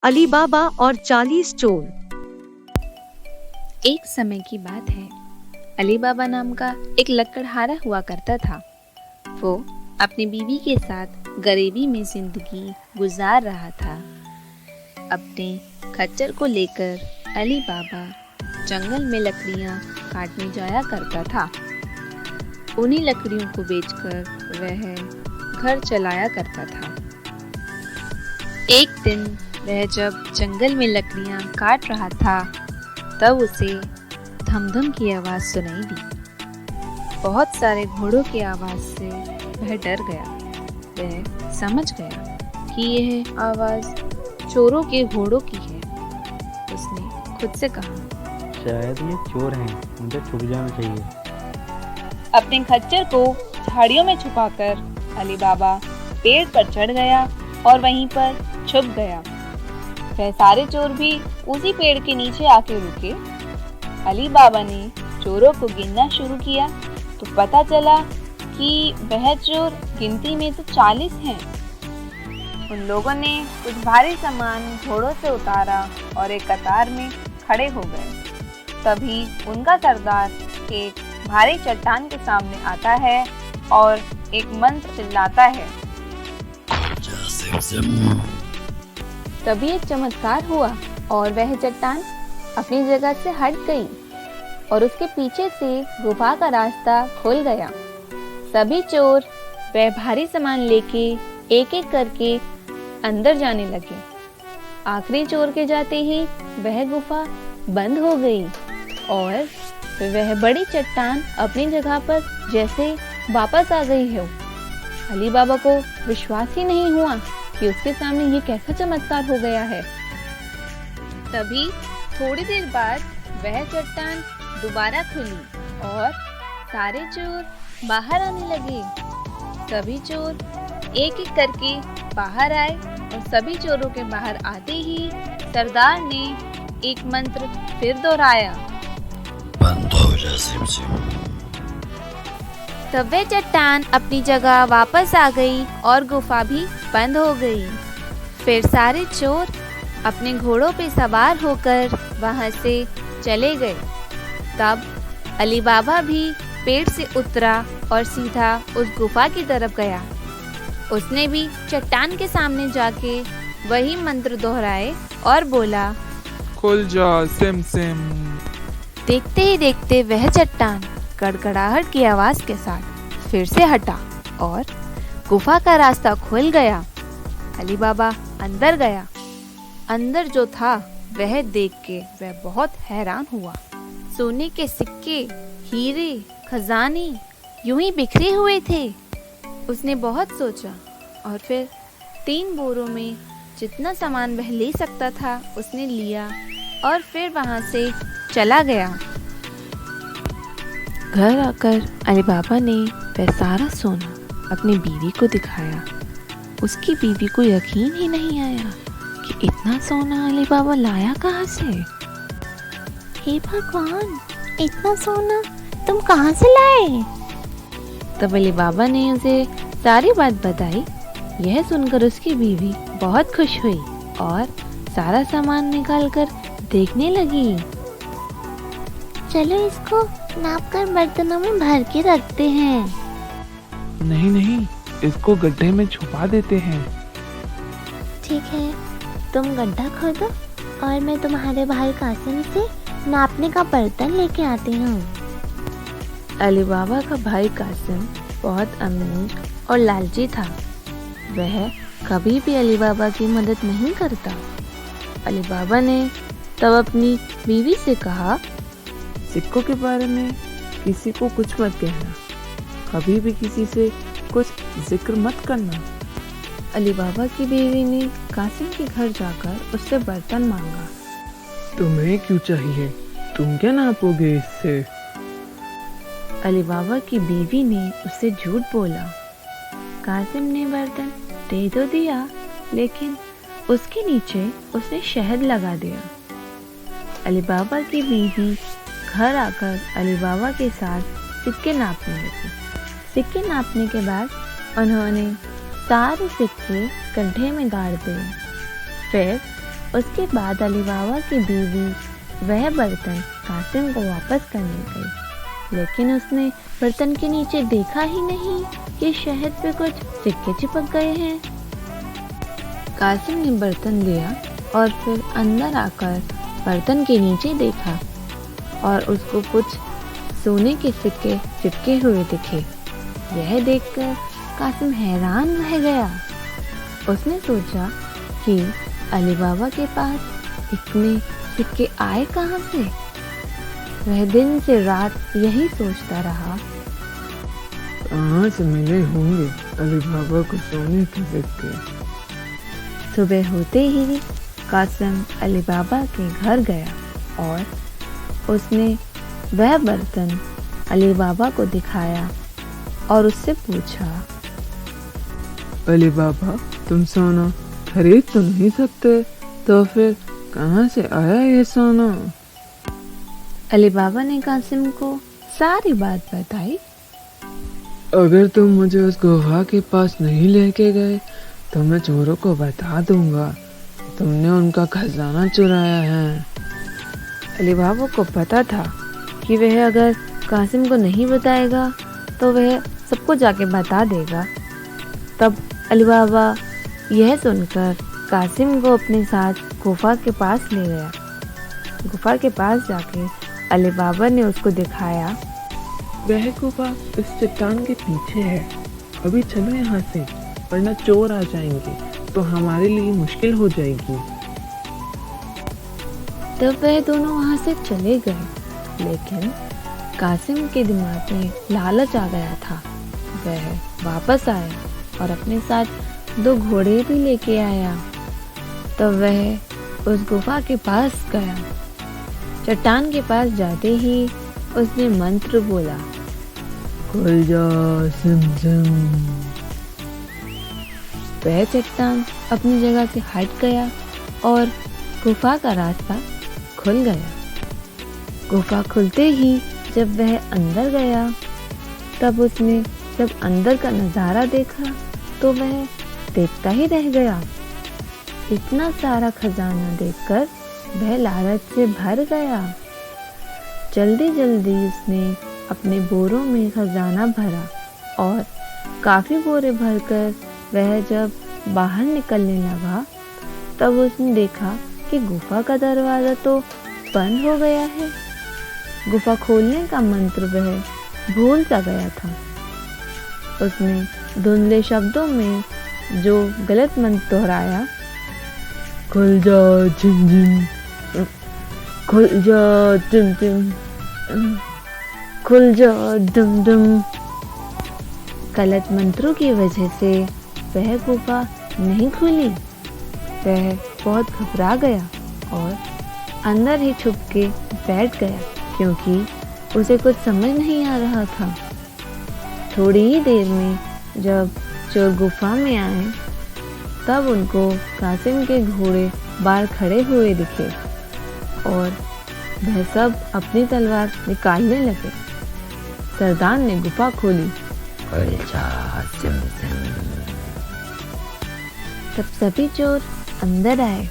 अली बाबा और 40 चोर। एक समय की बात है। अली बाबा नाम का एक लकड़हारा हुआ करता था। वो अपनी बीवी के साथ गरीबी में जिंदगी गुजार रहा था। अपने खच्चर को लेकर अली बाबा जंगल में लकड़ियां काटने जाया करता था। उन्हीं लकड़ियों को बेचकर वह घर चलाया करता था। एक दिन वह जब जंगल में लकड़ियां काट रहा था, तब उसे धमधम की आवाज़ सुनाई दी। बहुत सारे घोड़ों की आवाज़ से वह डर गया। वह समझ गया कि यह आवाज़ चोरों के घोड़ों की है। उसने खुद से कहा, शायद ये चोर हैं, मुझे छुप जाना चाहिए। अपने खच्चर को झाड़ियों में छुपाकर अली बाबा पेड़ पर चढ़ गया और वहीं पर छुप गया। वह सारे चोर भी उसी पेड़ के नीचे आके रुके। अली बाबा ने चोरों को गिनना शुरू किया तो पता चला कि वह चोर गिनती में तो 40 हैं। उन लोगों ने कुछ भारी सामान घोड़ों से उतारा और एक कतार में खड़े हो गए। तभी उनका सरदार एक भारी चट्टान के सामने आता है और एक मंत्र चिल्लाता है। तभी एक चमत्कार हुआ और वह चट्टान अपनी जगह से हट गई और उसके पीछे से गुफा का रास्ता खुल गया। सभी चोर वह भारी सामान लेके एक एक करके अंदर जाने लगे। आखिरी चोर के जाते ही वह गुफा बंद हो गई और वह बड़ी चट्टान अपनी जगह पर जैसे वापस आ गई हो। अली बाबा को विश्वास ही नहीं हुआ कि उसके सामने ये कैसा चमत्कार हो गया है। तभी थोड़ी देर बाद वह चट्टान दोबारा खुली और सारे चोर बाहर आने लगे। सभी चोर एक एक करके बाहर आए और सभी चोरों के बाहर आते ही सरदार ने एक मंत्र फिर दोहराया। बंद हो जा सिमसिम। तब वह चट्टान अपनी जगह वापस आ गई और गुफा भी बंद हो गई। फिर सारे चोर अपने घोड़ों पे सवार होकर वहां से चले गए। तब अली बाबा भी पेड़ से उतरा और सीधा उस गुफा की तरफ गया। उसने भी चट्टान के सामने जाके वही मंत्र दोहराए और बोला, खुल जा सिम सिम। देखते ही देखते वह चट्टान गड़गड़ाहट की आवाज के साथ फिर से हटा और गुफा का रास्ता खुल गया। अली बाबा अंदर गया। अंदर जो था वह देख के वह बहुत हैरान हुआ। सोने के सिक्के, हीरे, खजाने यूं ही बिखरे हुए थे। उसने बहुत सोचा और फिर 3 बोरों में जितना सामान वह ले सकता था उसने लिया और फिर वहां से चला गया। घर आकर अली बाबा ने वह सारा सोना अपनी बीवी को दिखाया। उसकी बीवी को यकीन ही नहीं आया कि इतना सोना अली बाबा लाया कहाँ से। हे भगवान, इतना सोना तुम कहाँ से लाए? तब अली बाबा ने उसे सारी बात बताई। यह सुनकर उसकी बीवी बहुत खुश हुई और सारा सामान निकालकर देखने लगी। चलो इसको नाप कर बर्तनों में भर के रखते हैं। नहीं नहीं, इसको गड्ढे में छुपा देते हैं। ठीक है, तुम गड्ढा खोदो और मैं तुम्हारे भाई कासिम से नापने का बर्तन लेके आती हूँ। अली बाबा का भाई कासिम बहुत अमीर और लालची था। वह कभी भी अली बाबा की मदद नहीं करता। अली बाबा ने तब अपनी बीवी से कहा, सिक्कों के बारे में किसी को कुछ मत कहना, कभी भी किसी से कुछ जिक्र मत करना। अली बाबा की बीवी ने कासिम के घर जाकर उससे बर्तन मांगा। तुम्हें क्यों चाहिए? तुम क्या नापोगे इससे? अली बाबा की बीवी ने उससे झूठ बोला। कासिम ने बर्तन दे तो दिया, लेकिन उसके नीचे उसने शहद लगा दिया। अली बाबा की बीवी घर आकर अली बाबा के साथ सिक्के नापने लगी। सिक्के नापने के बाद उन्होंने सारे सिक्के गड्ढे में गाड़ दिए। फिर उसके बाद अली बाबा की बीवी वह बर्तन कासिम को वापस करने गई, लेकिन उसने बर्तन के नीचे देखा ही नहीं कि शहद पे कुछ सिक्के चिपक गए हैं। कासिम ने बर्तन लिया और फिर अंदर आकर बर्तन के नीचे देखा और उसको कुछ सोने के सिक्के चिपके हुए दिखे। यह देखकर कासिम हैरान रह गया। उसने सोचा कि अली बाबा के पास इतने सिक्के आए कहाँ से। वह दिन से रात यही सोचता रहा। कहाँ से मिले होंगे अली बाबा को सोने के सिक्के। सुबह होते ही कासिम अली बाबा के घर गया और उसने वह बर्तन अली बाबा को दिखाया और उससे पूछा, अली बाबा, तुम सोना खरीद तो नहीं सकते, तो फिर कहाँ से आया ये सोना? अली बाबा ने कासिम को सारी बात बताई। अगर तुम मुझे उस गुफा के पास नहीं लेके गए तो मैं चोरों को बता दूंगा तुमने उनका खजाना चुराया है। अली बाबा को पता था कि वह अगर कासिम को नहीं बताएगा तो वह सबको जाके बता देगा। तब अली बाबा यह सुनकर कासिम को अपने साथ गुफा के पास ले गया। गुफा के पास जाके अली बाबा ने उसको दिखाया। वह गुफा इस चट्टान के पीछे है, अभी चलो यहाँ से, वरना चोर आ जाएंगे तो हमारे लिए मुश्किल हो जाएगी। तब वह दोनों वहां से चले गए, लेकिन कासिम के दिमाग में लालच आ गया था। वह वापस आया और अपने साथ 2 घोड़े भी लेके आया। तब वह उस गुफा के पास गया। चट्टान के पास जाते ही उसने मंत्र बोला, खुल जा सिम सिम। वह चट्टान अपनी जगह से हट गया और गुफा का रास्ता खुल गया। गुफा खुलते ही जब वह अंदर गया, तब उसने जब अंदर का नज़ारा देखा तो वह देखता ही रह गया। इतना सारा खजाना देखकर वह लालच से भर गया। जल्दी जल्दी उसने अपने बोरों में खजाना भरा और काफ़ी बोरे भरकर वह जब बाहर निकलने लगा, तब उसने देखा कि गुफा का दरवाज़ा तो बंद हो गया है। गुफा खोलने का मंत्र वह भूल सा गया था। उसने धुंधले शब्दों में जो गलत मंत्र दोहराया, खुल जा झिम झिम, खुल जा टिम टिम, खुल जा डुम डुम। गलत मंत्रों की वजह से वह गुफा नहीं खुली। वह बहुत घबरा गया और अंदर ही छुप के बैठ गया, क्योंकि उसे कुछ समझ नहीं आ रहा था। थोड़ी ही देर में जब चोर गुफा में आए, तब उनको कासिम के घोड़े बाहर खड़े हुए दिखे और वह सब अपनी तलवार निकालने लगे। सरदार ने गुफा खोली। तब सभी चोर अंदर आए।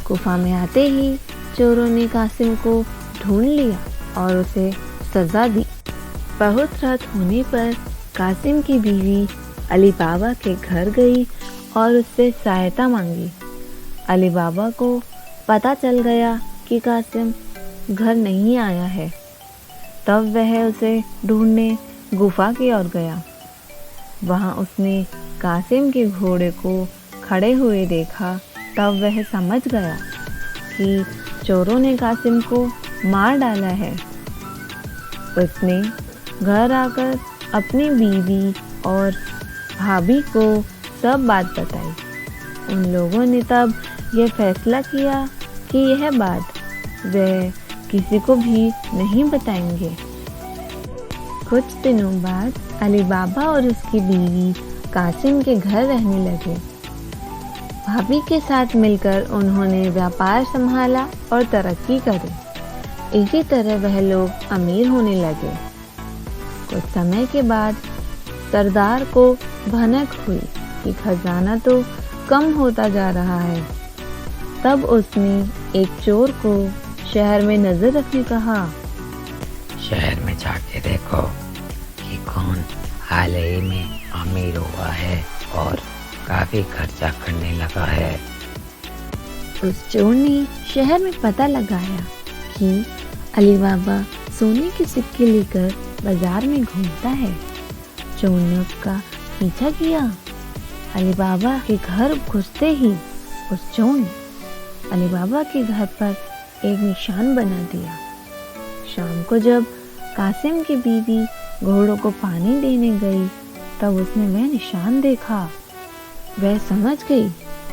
गुफा में आते ही चोरों ने कासिम को ढूंढ लिया और उसे सजा दी। बहुत रात होने पर कासिम की बीवी अली बाबा के घर गई और उससे सहायता मांगी। अली बाबा को पता चल गया कि कासिम घर नहीं आया है। तब वह उसे ढूंढने गुफा की ओर गया। वहां उसने कासिम के घोड़े को खड़े हुए देखा। तब वह समझ गया कि चोरों ने कासिम को मार डाला है। उसने घर आकर अपनी बीवी और भाभी को सब बात बताई। उन लोगों ने तब यह फैसला किया कि यह बात वे किसी को भी नहीं बताएंगे। कुछ दिनों बाद अली बाबा और उसकी बीवी कासिम के घर रहने लगे। भाभी के साथ मिलकर उन्होंने व्यापार संभाला और तरक्की करी। इसी तरह वह लोग अमीर होने लगे। कुछ समय के बाद सरदार को भनक हुई कि खजाना तो कम होता जा रहा है। तब उसने एक चोर को शहर में नजर रखने कहा। शहर में जाके देखो कि कौन हाल ही में अमीर हुआ है और काफी खर्चा करने लगा है। उस चोर ने शहर में पता लगाया कि अली बाबा सोने के सिक्के लेकर बाजार में घूमता है। चोर ने उसका पीछा किया। अली बाबा के घर घुसते ही उस चोर ने अली बाबा के घर पर एक निशान बना दिया। शाम को जब कासिम की बीवी घोड़ों को पानी देने गई तब उसने वह निशान देखा। वह समझ गई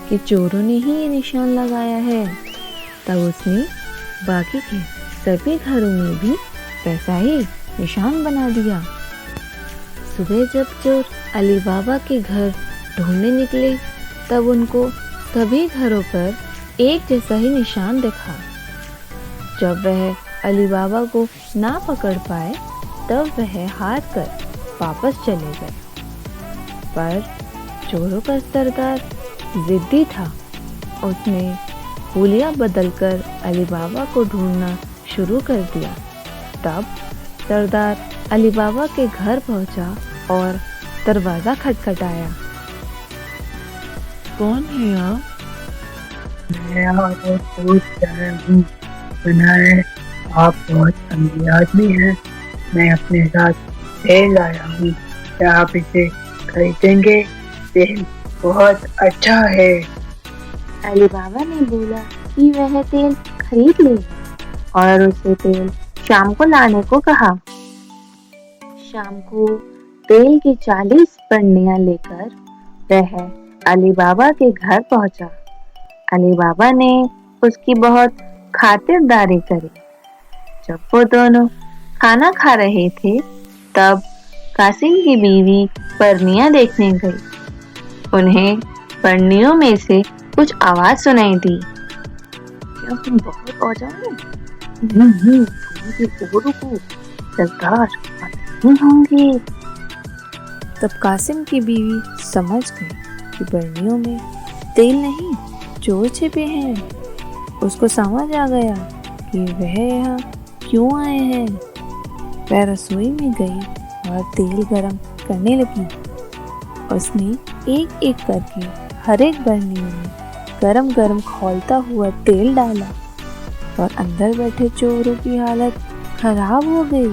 कि चोरों ने ही ये निशान लगाया है। तब उसने बाकी के सभी घरों में भी वैसा ही निशान बना दिया। सुबह जब चोर अली बाबा के घर ढूंढने निकले तब उनको सभी घरों पर एक जैसा ही निशान दिखा। जब वह अली बाबा को ना पकड़ पाए तब वह हार कर वापस चले गए। पर चोरों का सरदार जिद्दी था। उसने हुलिया बदलकर अली बाबा को ढूंढना शुरू कर दिया। तब सरदार अली बाबा के घर पहुंचा और दरवाजा खटखटाया। कौन है आप? मैं आपको पूछ रहा हूँ। सुना है आप बहुत अमीर आदमी हैं। मैं अपने साथ तेल लाया हूँ, क्या आप इसे खरीदेंगे? तेल बहुत अच्छा है। अली बाबा ने बोला कि वह तेल खरीद लेगा और उसे तेल शाम को लाने को कहा। शाम को तेल की 40 बरनियां लेकर वह अली बाबा के घर पहुंचा। अली बाबा ने उसकी बहुत खातिरदारी करी। जब वो दोनों खाना खा रहे थे तब कासिम की बीवी बरनियां देखने गई। उन्हें बरनियों में से कुछ आवाज सुनाई दी। क्या तुम बहुत औजार हो? रुको, सरदार नहीं होंगे। तब कासिम की बीवी समझ गई कि बरनियों में तेल नहीं चोर छिपे हैं। उसको समझ आ गया कि वह यहाँ क्यों आए हैं। वह रसोई में गई और तेल गरम करने लगी। उसने एक एक करके हर एक बरनी में गरम गरम खौलता हुआ तेल डाला और अंदर बैठे चोरों की हालत खराब हो गई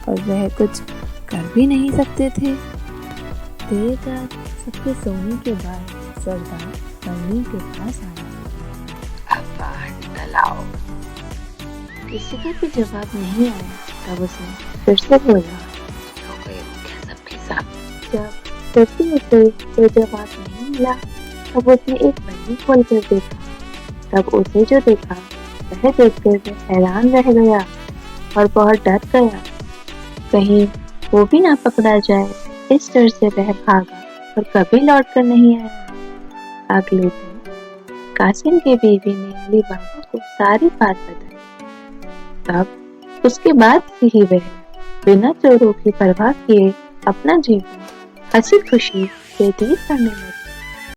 और वह कुछ कर भी नहीं सकते थे। देर रात सबके सोने के बाद सरदार बरनी के पास आया। अब बाहर निकल आओ। किसी का भी जवाब नहीं आया। तब उसने फिर से बोला। हो गए क्या सबके साथ? जब फिर से उसे कोई जवाब नहीं मिला तब उसने एक बरनी खोल कर देखा। तब उसे जो देखा वह देखकर वह हैरान रह गया और बहुत डर गया। कहीं वो भी ना पकड़ा जाए, इस डर से वह भागा और कभी लौट कर नहीं आया। अगले दिन कासिम की बीवी ने अली बाबा को सारी बात बताई। तब उसके बाद से ही वह बिना चोरों की परवाह किए अपना जीवन हंसी खुशी व्यतीत करने लगा।